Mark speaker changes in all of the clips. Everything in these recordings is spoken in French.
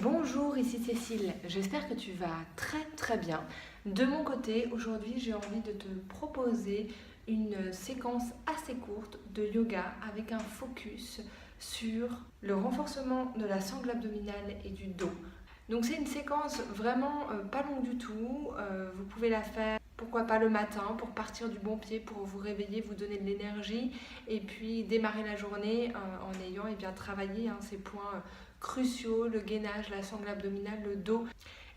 Speaker 1: Bonjour, ici Cécile. J'espère que tu vas très bien. De mon côté, aujourd'hui, j'ai envie de te proposer une séquence assez courte de yoga avec un focus sur le renforcement de la sangle abdominale et du dos. Donc c'est une séquence vraiment pas longue du tout. Vous pouvez la faire pourquoi pas le matin pour partir du bon pied, pour vous réveiller, vous donner de l'énergie et puis démarrer la journée en ayant bien travaillé ces points cruciaux, le gainage, la sangle abdominale, le dos.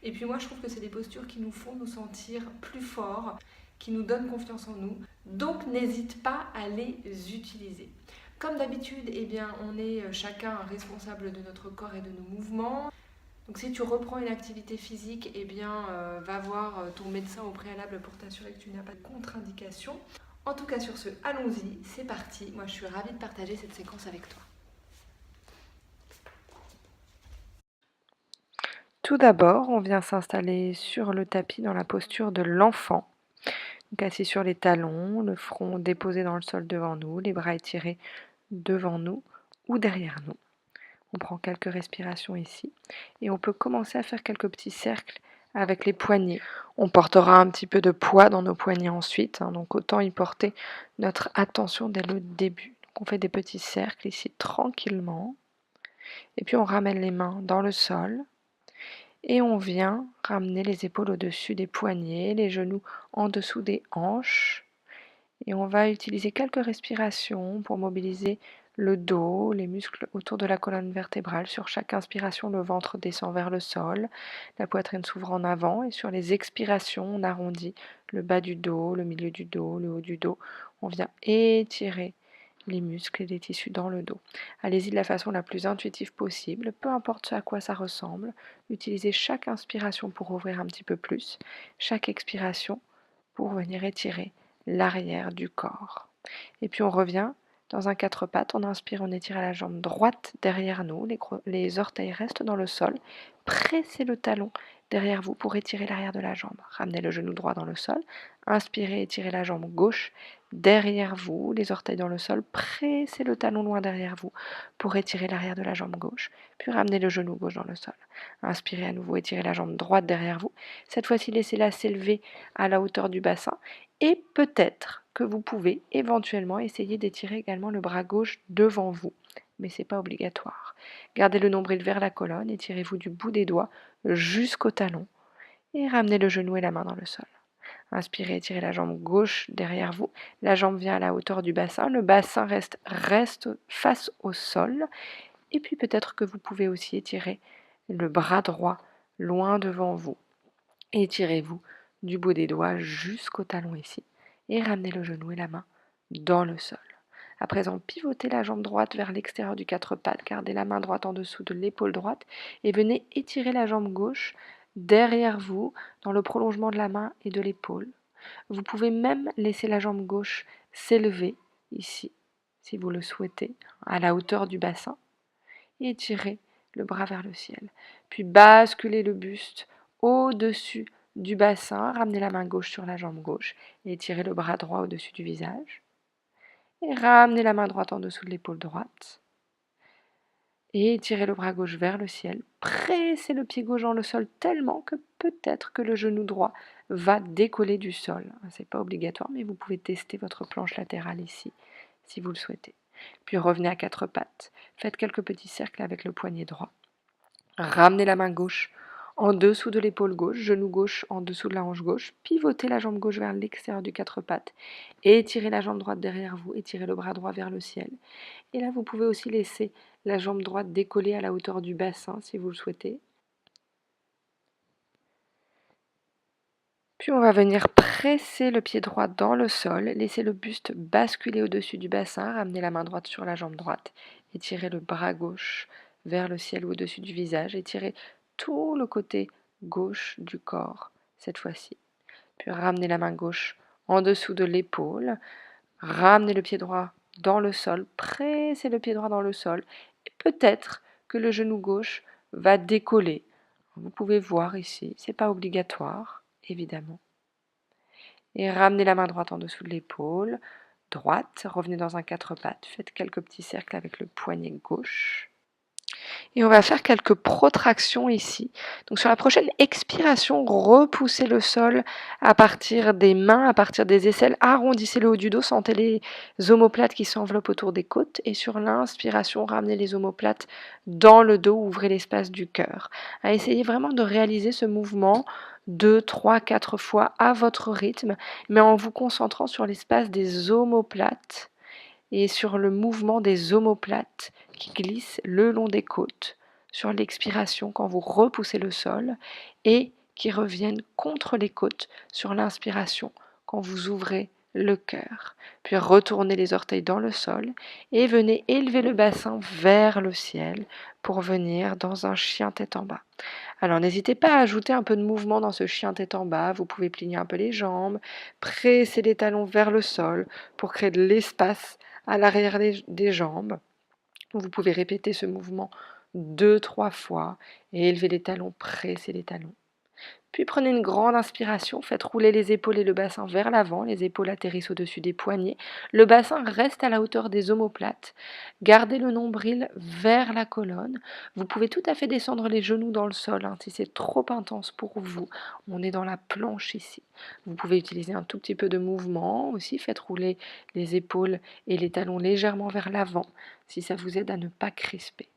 Speaker 1: Et puis moi je trouve que c'est des postures qui nous font nous sentir plus forts, qui nous donnent confiance en nous. Donc n'hésite pas à les utiliser. Comme d'habitude, on est chacun responsable de notre corps et de nos mouvements. Donc si tu reprends une activité physique, va voir ton médecin au préalable pour t'assurer que tu n'as pas de contre-indication. En tout cas sur ce, allons-y, c'est parti. Moi je suis ravie de partager cette séquence avec toi.
Speaker 2: Tout d'abord, on vient s'installer sur le tapis dans la posture de l'enfant. Donc assis sur les talons, le front déposé dans le sol devant nous, les bras étirés devant nous ou derrière nous. On prend quelques respirations ici et on peut commencer à faire quelques petits cercles avec les poignets. On portera un petit peu de poids dans nos poignets ensuite, donc autant y porter notre attention dès le début. Donc on fait des petits cercles ici tranquillement et puis on ramène les mains dans le sol. Et on vient ramener les épaules au-dessus des poignets, les genoux en dessous des hanches. Et on va utiliser quelques respirations pour mobiliser le dos, les muscles autour de la colonne vertébrale. Sur chaque inspiration, le ventre descend vers le sol, la poitrine s'ouvre en avant et sur les expirations, on arrondit le bas du dos, le milieu du dos, le haut du dos. On vient étirer les muscles et les tissus dans le dos. Allez-y de la façon la plus intuitive possible, peu importe ce à quoi ça ressemble. Utilisez chaque inspiration pour ouvrir un petit peu plus, chaque expiration pour venir étirer l'arrière du corps. Et puis on revient dans un quatre pattes, on inspire, on étire la jambe droite derrière nous, les orteils restent dans le sol, pressez le talon derrière vous pour étirer l'arrière de la jambe. Ramenez le genou droit dans le sol, inspirez, étirez la jambe gauche derrière vous, les orteils dans le sol, pressez le talon loin derrière vous pour étirer l'arrière de la jambe gauche, puis ramenez le genou gauche dans le sol. Inspirez à nouveau, étirez la jambe droite derrière vous. Cette fois-ci, laissez-la s'élever à la hauteur du bassin et peut-être que vous pouvez éventuellement essayer d'étirer également le bras gauche devant vous, mais ce n'est pas obligatoire. Gardez le nombril vers la colonne, étirez-vous du bout des doigts jusqu'au talon et ramenez le genou et la main dans le sol. Inspirez, étirez la jambe gauche derrière vous. La jambe vient à la hauteur du bassin. Le bassin reste face au sol. Et puis peut-être que vous pouvez aussi étirer le bras droit loin devant vous. Étirez-vous du bout des doigts jusqu'au talon ici. Et ramenez le genou et la main dans le sol. À présent, pivotez la jambe droite vers l'extérieur du quatre pattes. Gardez la main droite en dessous de l'épaule droite. Et venez étirer la jambe gauche derrière vous, dans le prolongement de la main et de l'épaule. Vous pouvez même laisser la jambe gauche s'élever ici, si vous le souhaitez, à la hauteur du bassin, et étirez le bras vers le ciel. Puis basculez le buste au-dessus du bassin, ramenez la main gauche sur la jambe gauche et étirez le bras droit au-dessus du visage. Et ramenez la main droite en dessous de l'épaule droite. Et étirez le bras gauche vers le ciel. Pressez le pied gauche dans le sol tellement que peut-être que le genou droit va décoller du sol. Ce n'est pas obligatoire, mais vous pouvez tester votre planche latérale ici, si vous le souhaitez. Puis revenez à quatre pattes. Faites quelques petits cercles avec le poignet droit. Ramenez la main gauche en dessous de l'épaule gauche, genou gauche en dessous de la hanche gauche. Pivotez la jambe gauche vers l'extérieur du quatre pattes. Étirez la jambe droite derrière vous. Étirez le bras droit vers le ciel. Et là, vous pouvez aussi laisser la jambe droite décoller à la hauteur du bassin si vous le souhaitez. Puis on va venir presser le pied droit dans le sol, laisser le buste basculer au-dessus du bassin, ramener la main droite sur la jambe droite, étirer le bras gauche vers le ciel ou au-dessus du visage, étirer tout le côté gauche du corps cette fois-ci. Puis ramener la main gauche en dessous de l'épaule, ramener le pied droit dans le sol, presser le pied droit dans le sol, et peut-être que le genou gauche va décoller. Vous pouvez voir ici, c'est pas obligatoire, évidemment. Et ramenez la main droite en dessous de l'épaule droite, revenez dans un quatre pattes, faites quelques petits cercles avec le poignet gauche. Et on va faire quelques protractions ici. Donc sur la prochaine expiration, repoussez le sol à partir des mains, à partir des aisselles, arrondissez le haut du dos, sentez les omoplates qui s'enveloppent autour des côtes. Et sur l'inspiration, ramenez les omoplates dans le dos, ouvrez l'espace du cœur. Essayez vraiment de réaliser ce mouvement 2, 3, 4 fois à votre rythme, mais en vous concentrant sur l'espace des omoplates et sur le mouvement des omoplates qui glissent le long des côtes, sur l'expiration quand vous repoussez le sol, et qui reviennent contre les côtes sur l'inspiration quand vous ouvrez le cœur. Puis retournez les orteils dans le sol et venez élever le bassin vers le ciel pour venir dans un chien tête en bas. Alors n'hésitez pas à ajouter un peu de mouvement dans ce chien tête en bas. Vous pouvez plier un peu les jambes, presser les talons vers le sol pour créer de l'espace à l'arrière des jambes. Vous pouvez répéter ce mouvement 2-3 fois et élever les talons, presser les talons. Puis prenez une grande inspiration, faites rouler les épaules et le bassin vers l'avant, les épaules atterrissent au-dessus des poignets, le bassin reste à la hauteur des omoplates, gardez le nombril vers la colonne, vous pouvez tout à fait descendre les genoux dans le sol si c'est trop intense pour vous, on est dans la planche ici. Vous pouvez utiliser un tout petit peu de mouvement aussi, faites rouler les épaules et les talons légèrement vers l'avant si ça vous aide à ne pas crisper.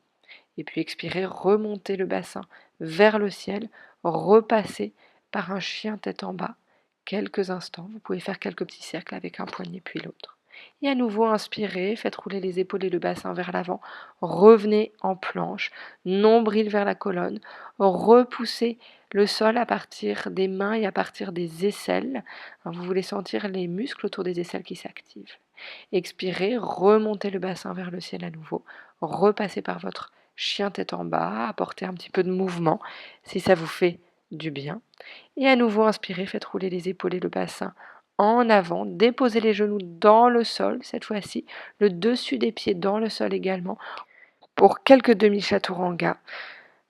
Speaker 2: Et puis expirez, remontez le bassin vers le ciel, repassez par un chien tête en bas. Quelques instants, vous pouvez faire quelques petits cercles avec un poignet puis l'autre. Et à nouveau, inspirez, faites rouler les épaules et le bassin vers l'avant, revenez en planche, nombril vers la colonne, repoussez le sol à partir des mains et à partir des aisselles. Vous voulez sentir les muscles autour des aisselles qui s'activent. Expirez, remontez le bassin vers le ciel à nouveau, repassez par votre chien tête en bas, apportez un petit peu de mouvement si ça vous fait du bien. Et à nouveau, inspirez, faites rouler les épaules et le bassin en avant, déposez les genoux dans le sol, cette fois-ci, le dessus des pieds dans le sol également, pour quelques demi-chaturanga.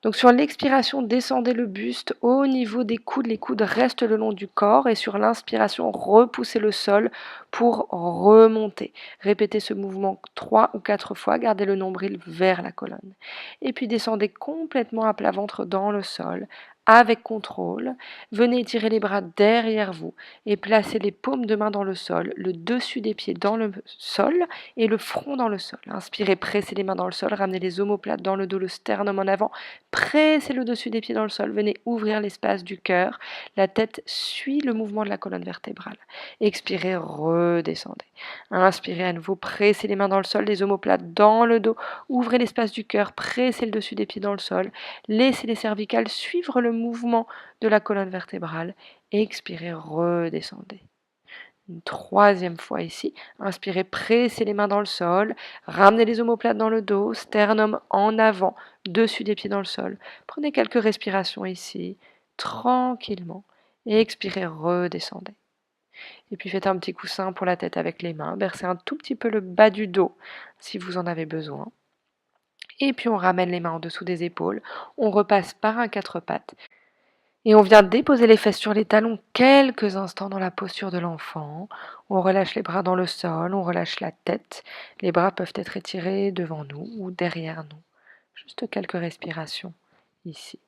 Speaker 2: Donc sur l'expiration, descendez le buste au niveau des coudes, les coudes restent le long du corps et sur l'inspiration, repoussez le sol pour remonter. Répétez ce mouvement 3 ou 4 fois, gardez le nombril vers la colonne. Et puis descendez complètement à plat ventre dans le sol. Avec contrôle, venez étirer les bras derrière vous et placez les paumes de main dans le sol, le dessus des pieds dans le sol et le front dans le sol. Inspirez, pressez les mains dans le sol, ramenez les omoplates dans le dos, le sternum en avant. Pressez le dessus des pieds dans le sol, venez ouvrir l'espace du cœur. La tête suit le mouvement de la colonne vertébrale. Expirez, redescendez. Inspirez à nouveau, pressez les mains dans le sol, les omoplates dans le dos. Ouvrez l'espace du cœur, pressez le dessus des pieds dans le sol. Laissez les cervicales suivre le mouvement de la colonne vertébrale. Expirez, redescendez. Une troisième fois ici. Inspirez, pressez les mains dans le sol. Ramenez les omoplates dans le dos. Sternum en avant, dessus des pieds dans le sol. Prenez quelques respirations ici, tranquillement. Et expirez, redescendez. Et puis faites un petit coussin pour la tête avec les mains. Bercez un tout petit peu le bas du dos si vous en avez besoin. Et puis on ramène les mains en dessous des épaules. On repasse par un quatre pattes. Et on vient déposer les fesses sur les talons quelques instants dans la posture de l'enfant. On relâche les bras dans le sol, on relâche la tête. Les bras peuvent être étirés devant nous ou derrière nous. Juste quelques respirations ici.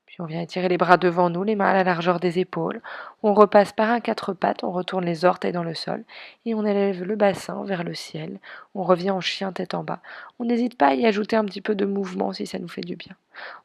Speaker 2: Puis on vient étirer les bras devant nous, les mains à la largeur des épaules. On repasse par un quatre pattes, on retourne les orteils dans le sol et on élève le bassin vers le ciel. On revient en chien tête en bas. On n'hésite pas à y ajouter un petit peu de mouvement si ça nous fait du bien.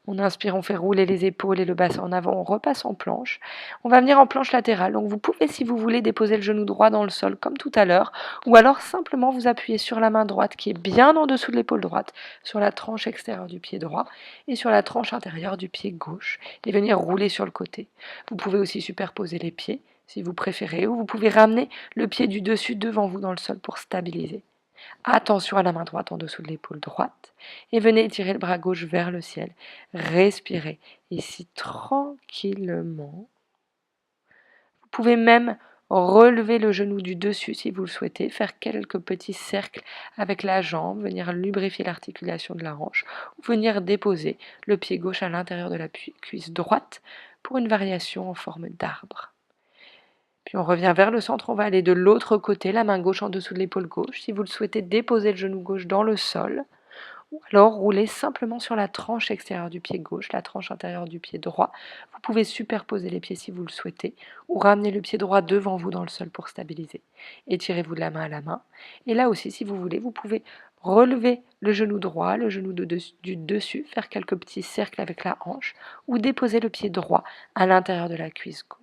Speaker 2: On inspire, on fait rouler les épaules et le bassin en avant, on repasse en planche. On va venir en planche latérale, donc vous pouvez, si vous voulez, déposer le genou droit dans le sol comme tout à l'heure, ou alors simplement vous appuyer sur la main droite qui est bien en dessous de l'épaule droite, sur la tranche extérieure du pied droit et sur la tranche intérieure du pied gauche, et venir rouler sur le côté. Vous pouvez aussi superposer les pieds, si vous préférez, ou vous pouvez ramener le pied du dessus devant vous dans le sol pour stabiliser. Attention à la main droite en dessous de l'épaule droite et venez étirer le bras gauche vers le ciel. Respirez ici tranquillement. Vous pouvez même relever le genou du dessus si vous le souhaitez, faire quelques petits cercles avec la jambe, venir lubrifier l'articulation de la hanche ou venir déposer le pied gauche à l'intérieur de la cuisse droite pour une variation en forme d'arbre. Puis on revient vers le centre, on va aller de l'autre côté, la main gauche en dessous de l'épaule gauche. Si vous le souhaitez, déposez le genou gauche dans le sol. Ou alors roulez simplement sur la tranche extérieure du pied gauche, la tranche intérieure du pied droit. Vous pouvez superposer les pieds si vous le souhaitez, ou ramener le pied droit devant vous dans le sol pour stabiliser. Étirez-vous de la main à la main. Et là aussi, si vous voulez, vous pouvez relever le genou droit, le genou du dessus, faire quelques petits cercles avec la hanche, ou déposer le pied droit à l'intérieur de la cuisse gauche.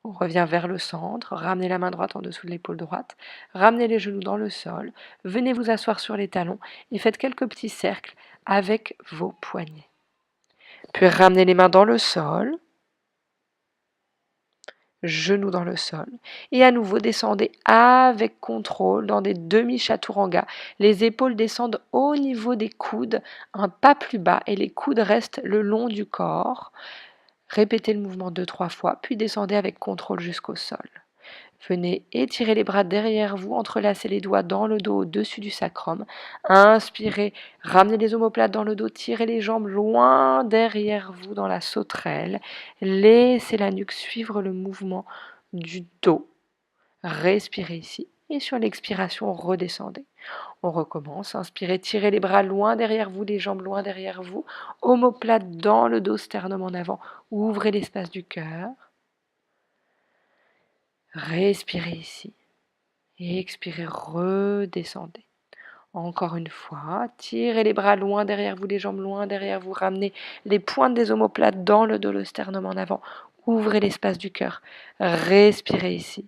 Speaker 2: On revient vers le centre, ramenez la main droite en dessous de l'épaule droite, ramenez les genoux dans le sol, venez vous asseoir sur les talons et faites quelques petits cercles avec vos poignets. Puis ramenez les mains dans le sol, genoux dans le sol, et à nouveau descendez avec contrôle dans des demi-chaturanga. Les épaules descendent au niveau des coudes, un pas plus bas, et les coudes restent le long du corps. Répétez le mouvement 2-3 fois, puis descendez avec contrôle jusqu'au sol. Venez étirer les bras derrière vous, entrelacez les doigts dans le dos au-dessus du sacrum. Inspirez, ramenez les omoplates dans le dos, tirez les jambes loin derrière vous dans la sauterelle. Laissez la nuque suivre le mouvement du dos. Respirez ici et sur l'expiration, redescendez. On recommence, inspirez, tirez les bras loin derrière vous, les jambes loin derrière vous. Omoplate dans le dos, sternum en avant. Ouvrez l'espace du cœur. Respirez ici. Et expirez, redescendez. Encore une fois, tirez les bras loin derrière vous, les jambes loin derrière vous, ramenez les pointes des omoplates dans le dos, le sternum en avant. Ouvrez l'espace du cœur. Respirez ici.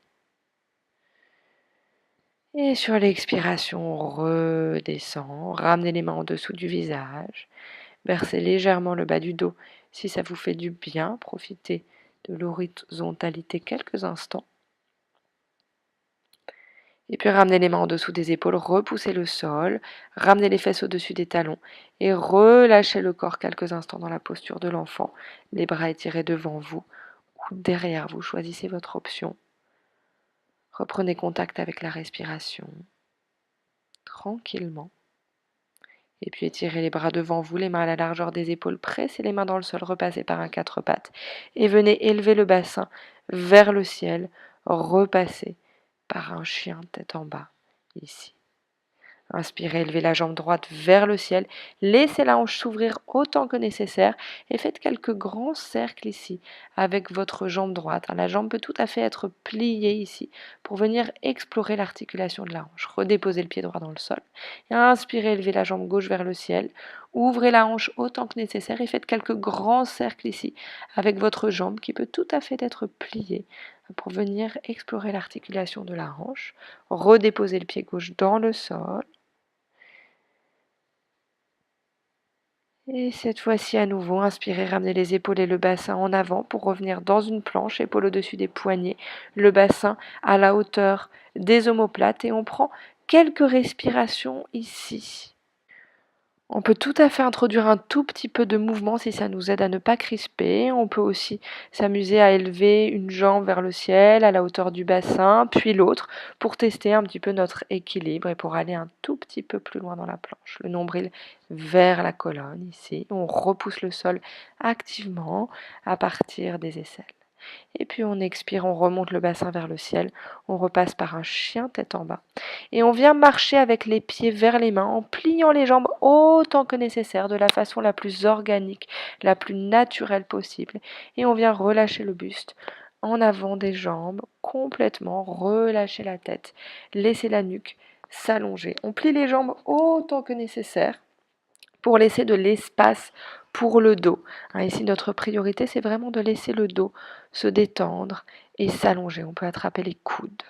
Speaker 2: Et sur l'expiration, on redescend. Ramenez les mains en dessous du visage. Versez légèrement le bas du dos. Si ça vous fait du bien, profitez de l'horizontalité quelques instants. Et puis ramenez les mains en dessous des épaules, repoussez le sol, ramenez les fesses au-dessus des talons et relâchez le corps quelques instants dans la posture de l'enfant. Les bras étirés devant vous ou derrière vous, choisissez votre option. Reprenez contact avec la respiration, tranquillement. Et puis étirez les bras devant vous, les mains à la largeur des épaules, pressez les mains dans le sol, repassez par un 4 pattes. Et venez élever le bassin vers le ciel, repassez par un chien tête en bas, ici. Inspirez, élevez la jambe droite vers le ciel, laissez la hanche s'ouvrir autant que nécessaire et faites quelques grands cercles ici avec votre jambe droite. La jambe peut tout à fait être pliée ici pour venir explorer l'articulation de la hanche. Redéposez le pied droit dans le sol. Et inspirez, élevez la jambe gauche vers le ciel, ouvrez la hanche autant que nécessaire et faites quelques grands cercles ici avec votre jambe qui peut tout à fait être pliée pour venir explorer l'articulation de la hanche. Redéposez le pied gauche dans le sol. Et cette fois-ci à nouveau, inspirez, ramenez les épaules et le bassin en avant pour revenir dans une planche, épaules au-dessus des poignets, le bassin à la hauteur des omoplates et on prend quelques respirations ici. On peut tout à fait introduire un tout petit peu de mouvement si ça nous aide à ne pas crisper. On peut aussi s'amuser à élever une jambe vers le ciel à la hauteur du bassin, puis l'autre, pour tester un petit peu notre équilibre et pour aller un tout petit peu plus loin dans la planche. Le nombril vers la colonne ici. On repousse le sol activement à partir des aisselles. Et puis on expire, on remonte le bassin vers le ciel, on repasse par un chien tête en bas. Et on vient marcher avec les pieds vers les mains en pliant les jambes autant que nécessaire, de la façon la plus organique, la plus naturelle possible. Et on vient relâcher le buste en avant des jambes, complètement relâcher la tête, laisser la nuque s'allonger. On plie les jambes autant que nécessaire pour laisser de l'espace pour le dos. Ici, notre priorité, c'est vraiment de laisser le dos se détendre et s'allonger. On peut attraper les coudes.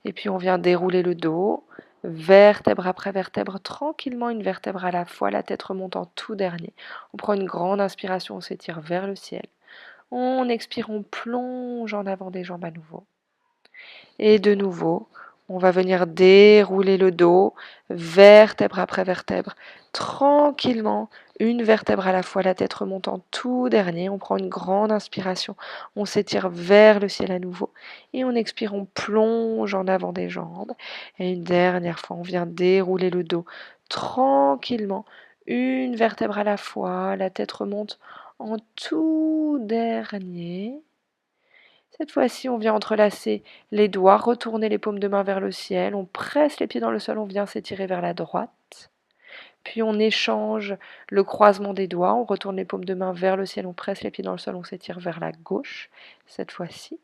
Speaker 2: Et puis, on vient dérouler le dos, vertèbre après vertèbre, tranquillement, une vertèbre à la fois, la tête remonte en tout dernier. On prend une grande inspiration, on s'étire vers le ciel. On expire, on plonge en avant des jambes à nouveau. Et de nouveau, on va venir dérouler le dos, vertèbre après vertèbre, tranquillement, une vertèbre à la fois, la tête remonte en tout dernier. On prend une grande inspiration, on s'étire vers le ciel à nouveau. Et on expire, on plonge en avant des jambes. Et une dernière fois, on vient dérouler le dos tranquillement, une vertèbre à la fois, la tête remonte en tout dernier. Cette fois-ci, on vient entrelacer les doigts, retourner les paumes de main vers le ciel, on presse les pieds dans le sol, on vient s'étirer vers la droite. Puis on échange le croisement des doigts, on retourne les paumes de main vers le ciel, on presse les pieds dans le sol, on s'étire vers la gauche cette fois-ci.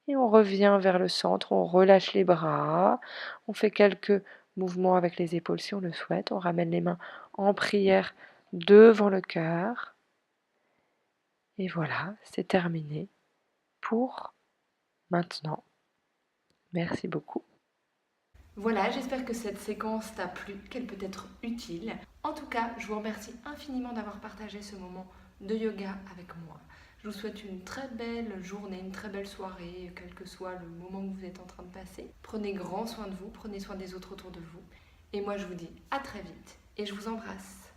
Speaker 2: Et on revient vers le centre, on relâche les bras, on fait quelques mouvements avec les épaules si on le souhaite, on ramène les mains en prière devant le cœur. Et voilà, c'est terminé pour maintenant. Merci beaucoup.
Speaker 1: Voilà, j'espère que cette séquence t'a plu, qu'elle peut être utile. En tout cas, je vous remercie infiniment d'avoir partagé ce moment de yoga avec moi. Je vous souhaite une très belle journée, une très belle soirée, quel que soit le moment que vous êtes en train de passer. Prenez grand soin de vous, prenez soin des autres autour de vous. Et moi, je vous dis à très vite et je vous embrasse.